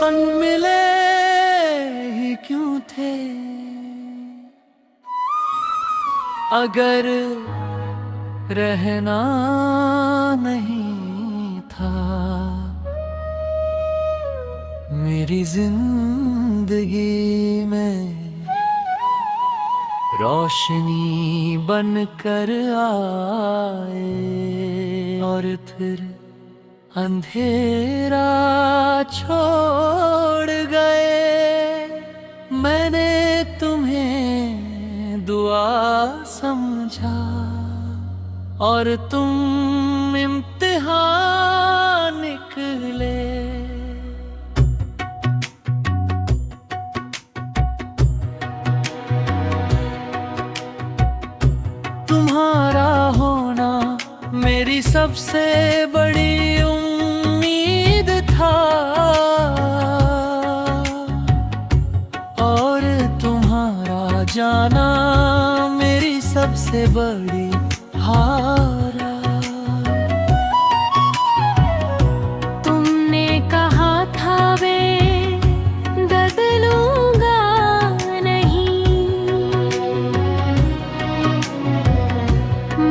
पन मिले ही क्यों थे अगर रहना नहीं था। मेरी जिंदगी में रोशनी बनकर आए और फिर अंधेरा छोड़ गए। मैंने तुम्हें दुआ समझा और तुम इम्तिहान निकले। तुम्हारा होना मेरी सबसे बड़ी उम्मीद था और तुम्हारा जाना मेरी सबसे बड़ी हार। तुमने कहा था मैं बदलूंगा नहीं,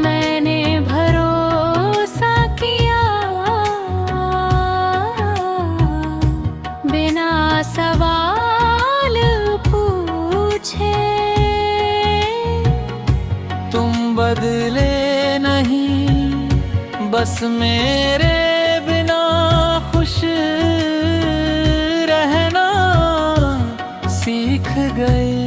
मैंने भरोसा किया बिना सवाल पूछे। तुम बदले नहीं, बस मेरे बिना खुश रहना सीख गए।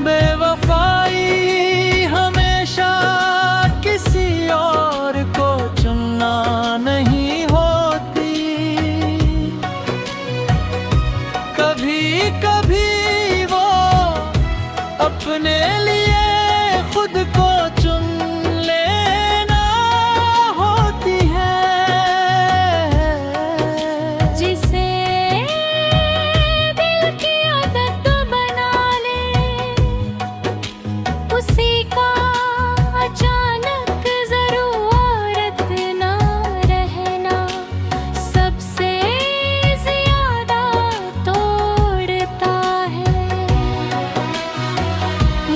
बेवफाई हमेशा किसी और को चुनना नहीं होती, कभी कभी वो अपने लिए खुद को चुन लेना होती है। जिसे दिल की आदत बना ले उसी का अचानक जरूरत ना रहना सबसे ज्यादा तोड़ता है।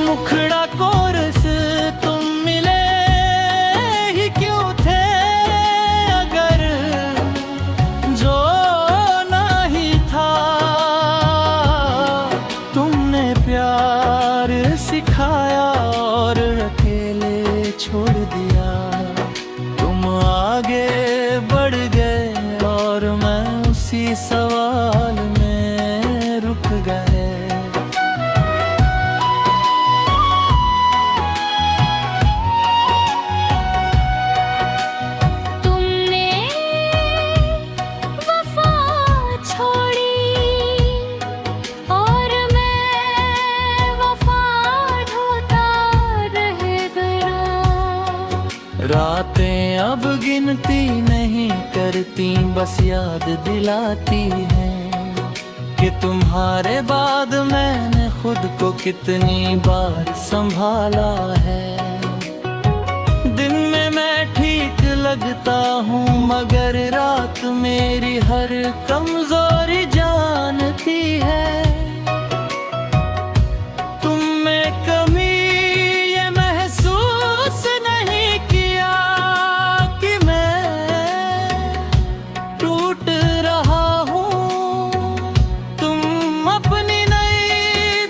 मुखड़ा कोरस तुम मिले ही क्यों थे अगर जो नहीं था। तुमने प्यार सिखाया और अकेले छोड़ दिया। तुम आगे बढ़ गए और मैं उसी सवाल में रुक गए। तुमने वफा छोड़ी और मैं वफा ढूंढता रह गया। रातें अब गिनती नहीं करती, बस याद दिलाती हैं कि तुम्हारे बाद मैंने खुद को कितनी बार संभाला है। दिन में मैं ठीक लगता हूँ मगर रात मेरी हर कमजोरी जानती है। तुम में कमी ये महसूस नहीं किया कि मैं टूट रहा हूँ। तुम अपनी नई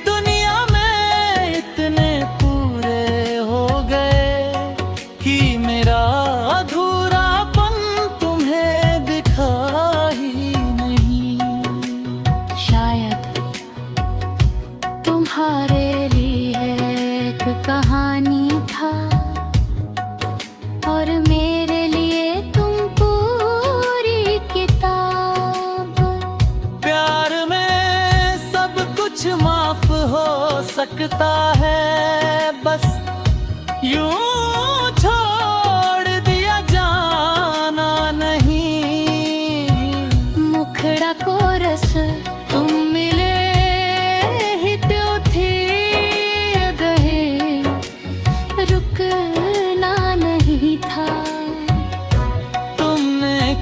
दुनिया में इतने पूरे हो गए कि मेरा अधूरापन तुम्हें दिखा ही नहीं। शायद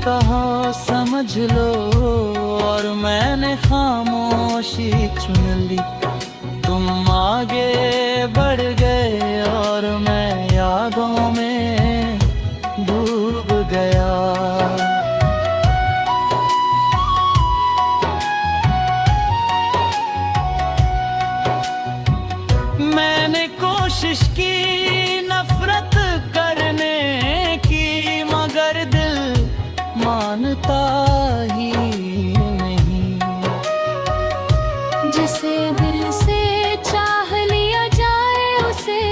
कहो समझ लो, और मैंने खामोशी चुन ली। तुम आगे बढ़ गए और मैं यादों में डूब गया। मैंने कोशिश की नफरत करने की, मगर दिल मानता ही नहीं। जिसे दिल से चाह लिया जाए उसे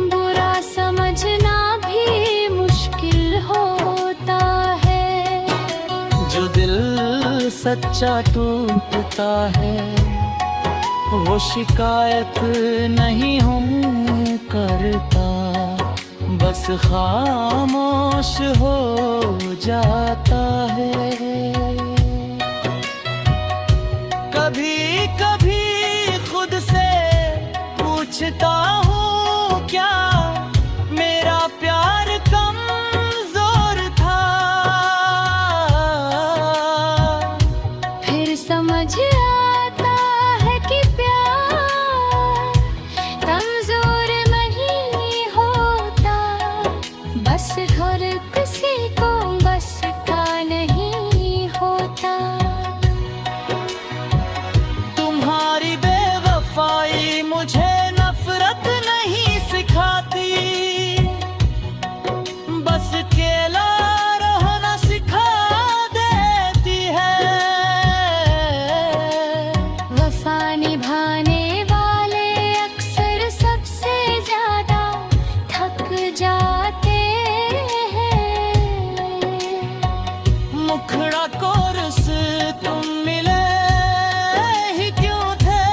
बुरा समझना भी मुश्किल होता है। जो दिल सच्चा टूटता है वो शिकायत नहीं हम करता, बस खामोश हो जाता है। कभी कभी खुद से पूछता हूँ, क्या मेरा प्यार कमजोर था? फिर समझ आता है कि प्यार कमजोर नहीं होता, बस हर किसी को बस का नहीं होता। तुम्हारी बेवफाई मुझे नफरत नहीं सिखाती, बस अकेला रहना सिखा देती है। वफा निभाने वाले अक्सर सबसे ज्यादा थक जाते हैं। मुखड़ा कोरस तुम मिले ही क्यों थे,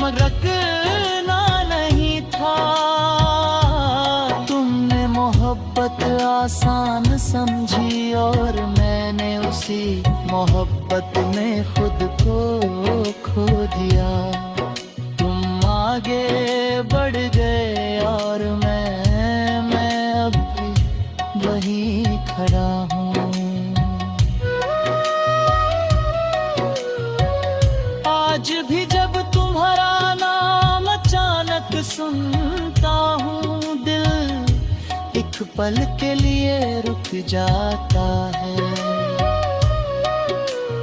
मगर रखना नहीं था। तुमने मोहब्बत आसान समझी और मैंने उसी मोहब्बत में खुद को खो दिया। तुम आगे बढ़ गए और मैं अब भी वहीं खड़ा हूँ। आज भी जब तुम्हारा नाम अचानक सुनता हूँ, दिल एक पल के लिए रुक जाता है।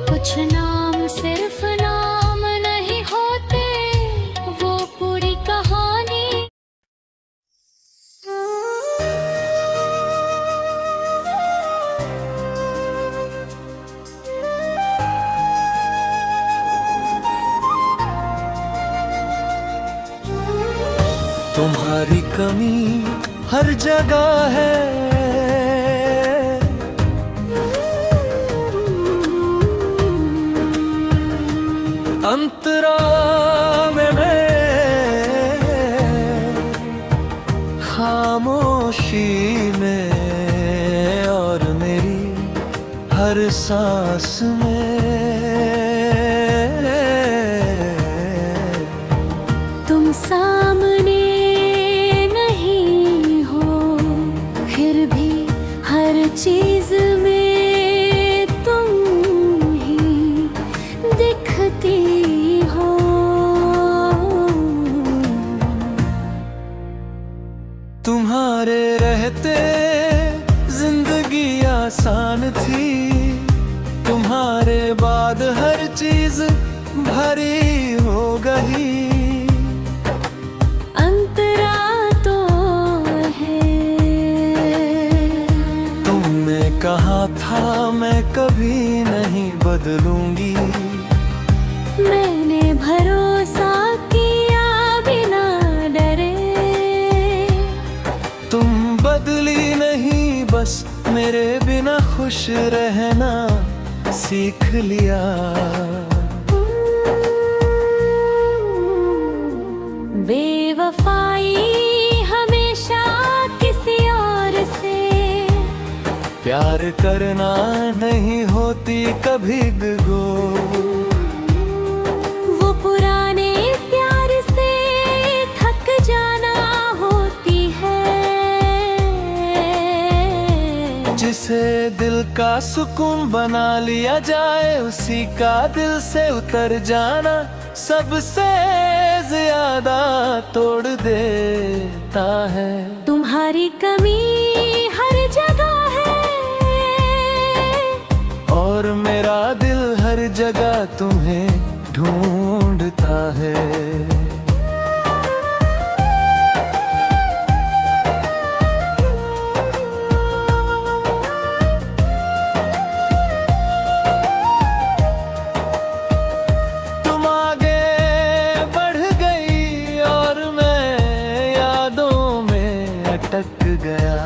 कुछ नाम सिर्फ नाम नहीं होते, वो पूरी कहानी। तुम्हारी कमी हर जगह है, अंतरा में मैं, खामोशी में और मेरी हर सांस में। तुम सामने नहीं हो, फिर भी हर चीज में तुम ही दिखती हो। तुम्हारे रहते जिंदगी आसान थी, तुम्हारे बाद हर चीज भरी हो गई। अंतरा तो है, तुमने कहा था मैं कभी नहीं बदलूंगी, मैंने भरोसा किया बिना डरे। तुम बदली नहीं, बस मेरे बिना खुश रहना सीख लिया। बेवफाई हमेशा किसी और से, प्यार करना नहीं होती कभी बिगो। वो पुराने प्यार से थक जाना होती है। जिसे दिल का सुकून बना लिया जाए, उसी का दिल से उतर जाना सबसे ज्यादा तोड़ देता है। तुम्हारी कमी हर जगह है और मेरा दिल हर जगह तुम्हें ढूंढता है। तुम आगे बढ़ गई और मैं यादों में अटक गया।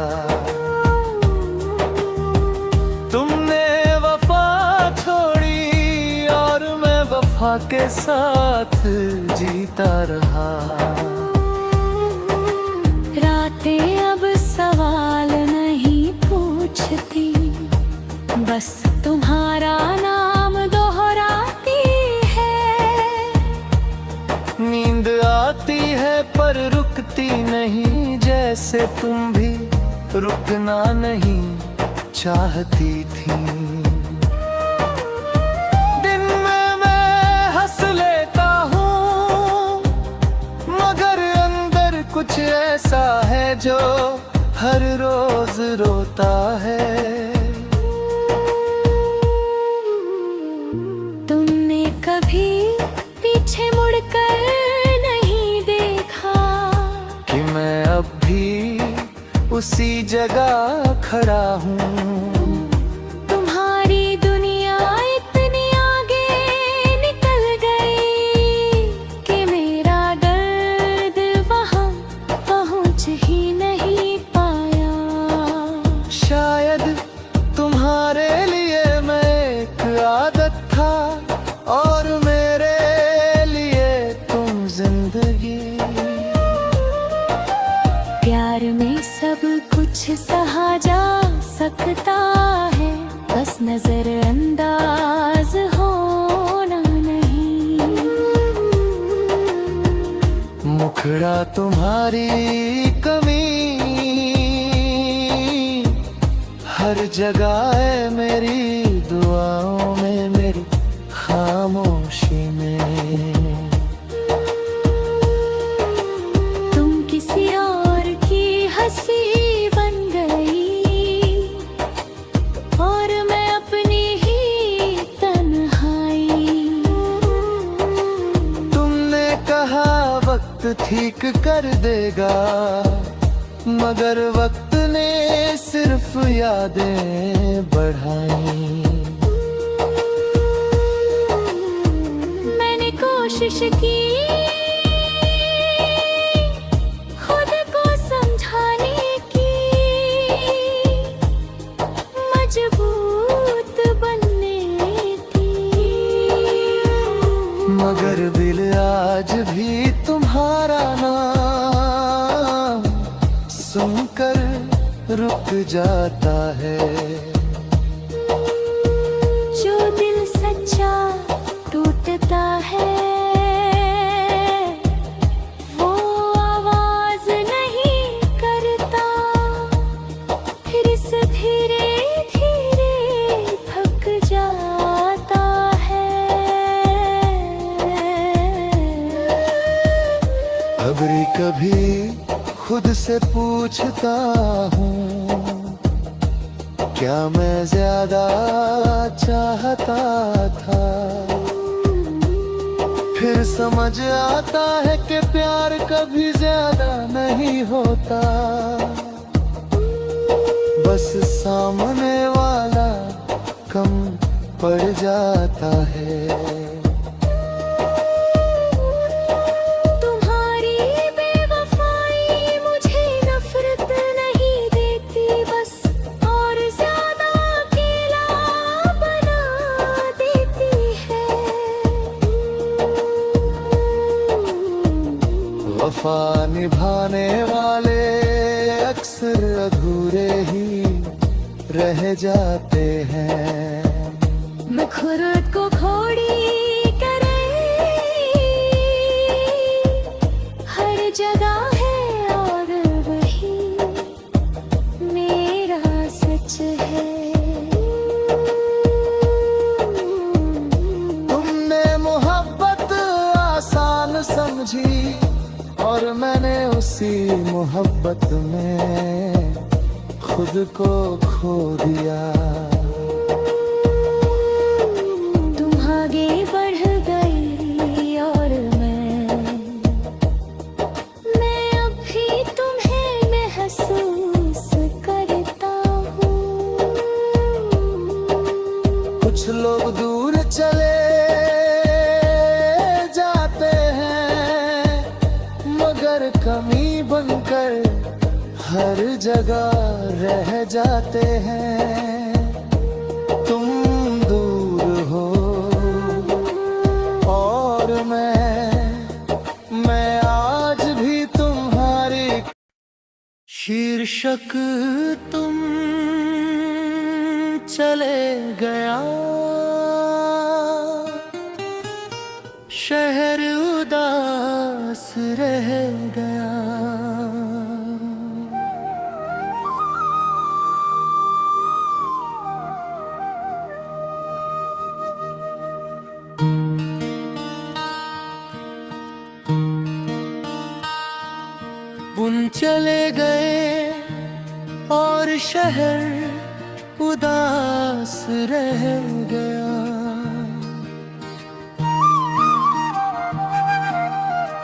तुमने वफा छोड़ी और मैं वफा के साथ जीता रहा। रातें अब सवाल नहीं पूछती, बस तुम्हारा नाम दोहराती है। नींद आती है पर रुकती नहीं, जैसे तुम भी रुकना नहीं चाहती थी। दिन में मैं हंस लेता हूँ, मगर अंदर कुछ ऐसा है जो हर रोज रोता है। तुमने कभी पीछे मुड़कर नहीं देखा कि मैं अब भी उसी जगह खड़ा हूँ। तुम्हारी दुनिया इतनी आगे निकल गई कि मेरा दर्द वहाँ पहुँच ही नहीं पाया। शायद तुम्हारे लिए मैं एक आदत था और मेरे लिए तुम जिंदगी। प्यार में सब कुछ सहा जा सकता है, बस नजर अंदाज होना नहीं। मुखड़ा तुम्हारी कमी हर जगह है, मेरी दुआओं में, मेरी खामोशी में। तुम किसी और की हंसी बन गई और मैं अपनी ही तन्हाई। तुमने कहा वक्त ठीक कर देगा, मगर वक्त ने सिर्फ यादें बढ़ाई। मैंने कोशिश की खुद को समझाने की, मजबूत बनने की, मगर दिल आज भी तुम्हारा नाम सुनकर रुक जाता है। जो दिल सच्चा टूटता है वो आवाज नहीं करता, फिर इस धीरे धीरे थक जाता है। अभी कभी खुद से पूछता हूँ, क्या मैं ज्यादा चाहता था। फिर समझ आता है कि प्यार कभी ज्यादा नहीं होता, बस सामने वाला कम पड़ जाता है। वफा निभाने वाले अक्सर अधूरे ही रह जाते हैं। मैं खुद को खोड़ी करे हर जगह है और वही मेरा सच है। मैंने उसी मोहब्बत में खुद को खो दिया। तुम आगे बढ़ गई और मैं अब भी तुम्हें महसूस करता हूँ। कुछ लोग दूर चले जाते हैं, मगर कमी बनकर हर जगह रह जाते हैं। तुम दूर हो और मैं आज भी तुम्हारी। शीर्षक तुम चले गया, शहर उदास रह गया। बुन चले गए और शहर उदास रह गया।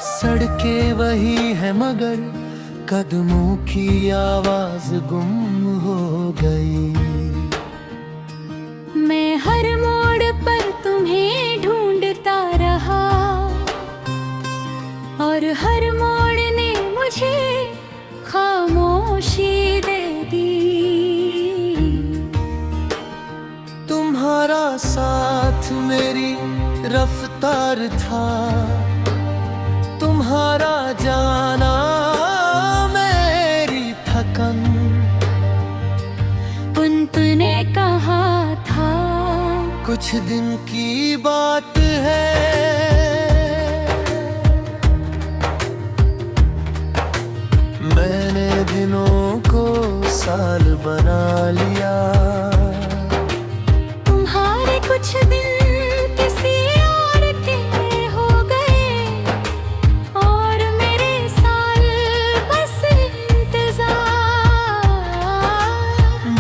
सड़कें वही है मगर कदमों की आवाज गुम हो गई। मैं हर मोड़ पर तुम्हें ढूंढता रहा और हर मोड़ ने मुझे खामोशी दे दी। तुम्हारा साथ मेरी रफ्तार था, तुम्हारा जाना मेरी थकन। तूने कहा था कुछ दिन की बात है, मैंने दिनों को साल बना लिया। तुम्हारे कुछ दिन किसी और के हो गए और मेरे साल बस इंतजार।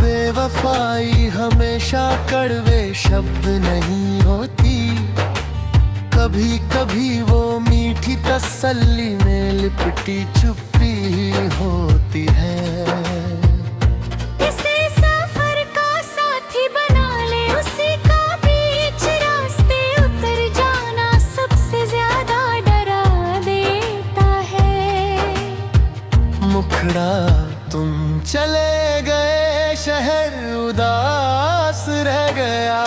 बेवफाई हमेशा कड़वे शब्द नहीं होती, कभी कभी वो मीठी तसल्ली में लिपटी चुप्पी होती है। इसे सफर का साथी बना ले, उसी का बीच रास्ते उतर जाना सबसे ज्यादा डरा देता है। मुखड़ा तुम चले गए, शहर उदास रह गया।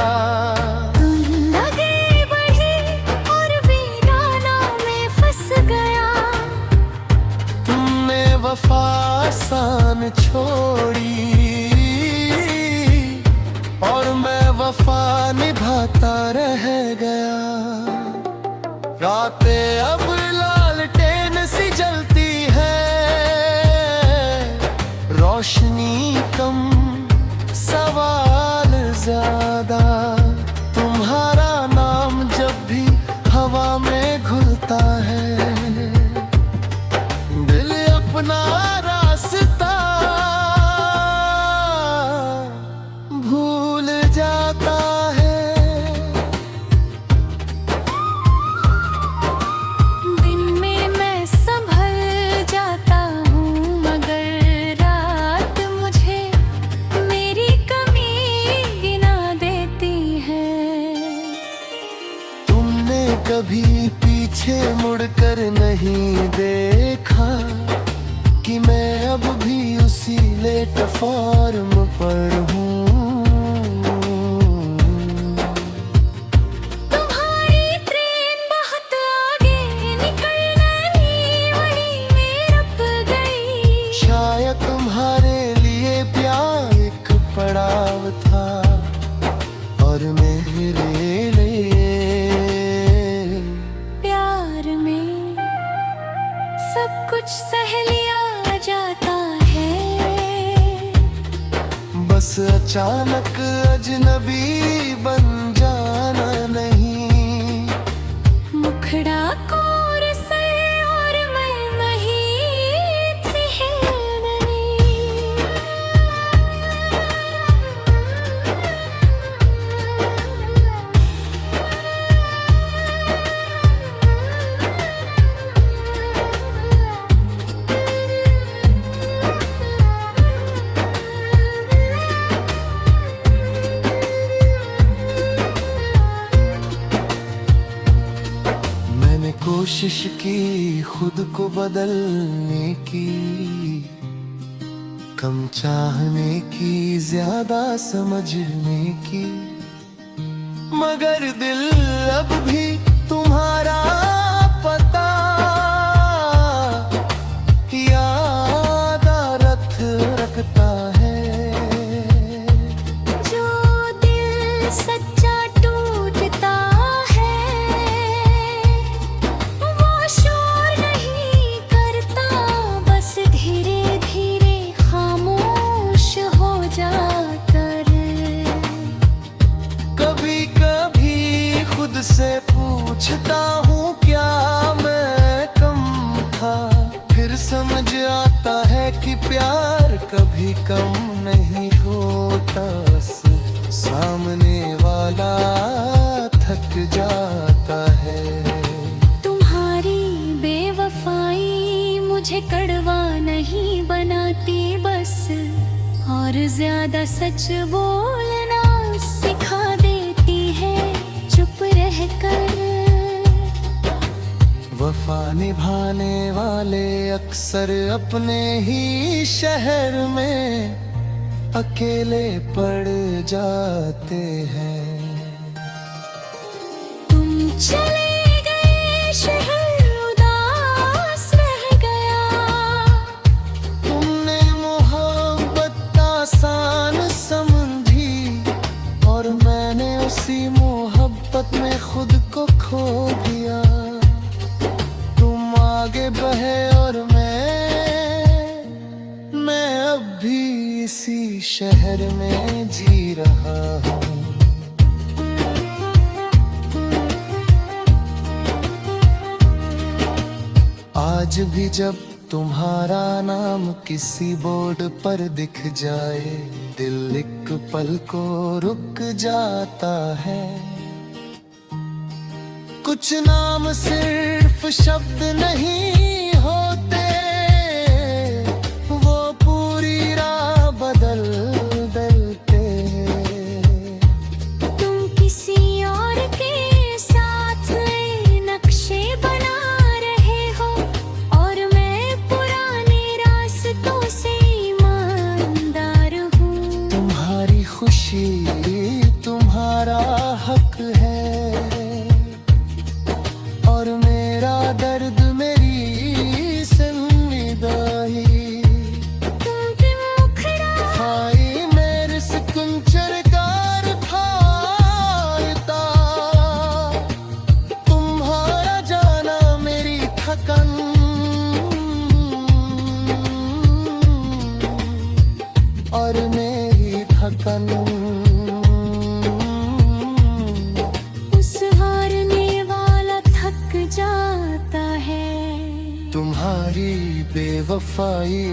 तुम आगे बढ़े और वीराना में फंस गया। तुमने वफा आसान छोड़ी और मैं वफा निभाता रह गया। रातें अब लालटेन सी जलती है, रोशनी कम सवाल ज्यादा। तुम्हारा नाम जब भी हवा में घुलता है, दिल अपना रास्ता भूल जाता है। दिन में मैं संभल जाता हूँ मगर रात मुझे मेरी कमी गिना देती है। तुमने कभी पीछे मुड़कर नहीं देखा कि मैं अब भी उसी लेट फॉर्म पर हूँ। तुम्हारी ट्रेन बहुत आगे निकल गई, वहीं में रुक गई। शायद तुम्हारे लिए प्यार एक पड़ाव था और मेरे लिए प्यार में सब कुछ सह लिया जाता है। बस अचानक अजनबी बन जाना नहीं। मुखड़ा कोर से और मैं वहीं कोशिश की खुद को बदलने की, कम चाहने की ज्यादा समझने की, मगर दिल अब भी तुम्हारा पता याद रखता है। जो दिल सच्चा टूटता है वो शोर नहीं करता, बस धीरे धीरे खामोश हो जाकर। कभी कभी खुद से पूछता हूँ क्या मैं कम था, फिर समझ आता है कि प्यार कभी कम नहीं होता, सामने वाला थक जाता है। तुम्हारी बेवफाई मुझे कड़वा नहीं बनाती बस, और ज्यादा सच बोलना सिखा देती है चुप रहकर। वफा निभाने वाले अक्सर अपने ही शहर में अकेले पड़ जाते हैं। तुम चले गए शहर उदास रह गया, तुमने मोहब्बत आसान समझी, और मैंने उसी मोहब्बत में खुद को खो दिया। तुम आगे बहे और मैं अब भी इसी शहर में जी रहा हूँ। आज भी जब तुम्हारा नाम किसी बोर्ड पर दिख जाए, दिल एक पल को रुक जाता है। कुछ नाम सिर्फ शब्द नहीं होते, वो पूरी राह बदल देते। तुम किसी और के साथ नए नक्शे बना रहे हो, और मैं पुराने रास्तों से ईमानदार हूँ। तुम्हारी खुशी तुम्हारा हक है, और मेरा दर्द मेरी संविदाई। तुम मुखड़ा हाय मेरे सुकुंचर कार फायदा, तुम्हारा जाना मेरी थकन, और मेरी थकन। उस हारने वाला थक जाता है। तुम्हारी बेवफाई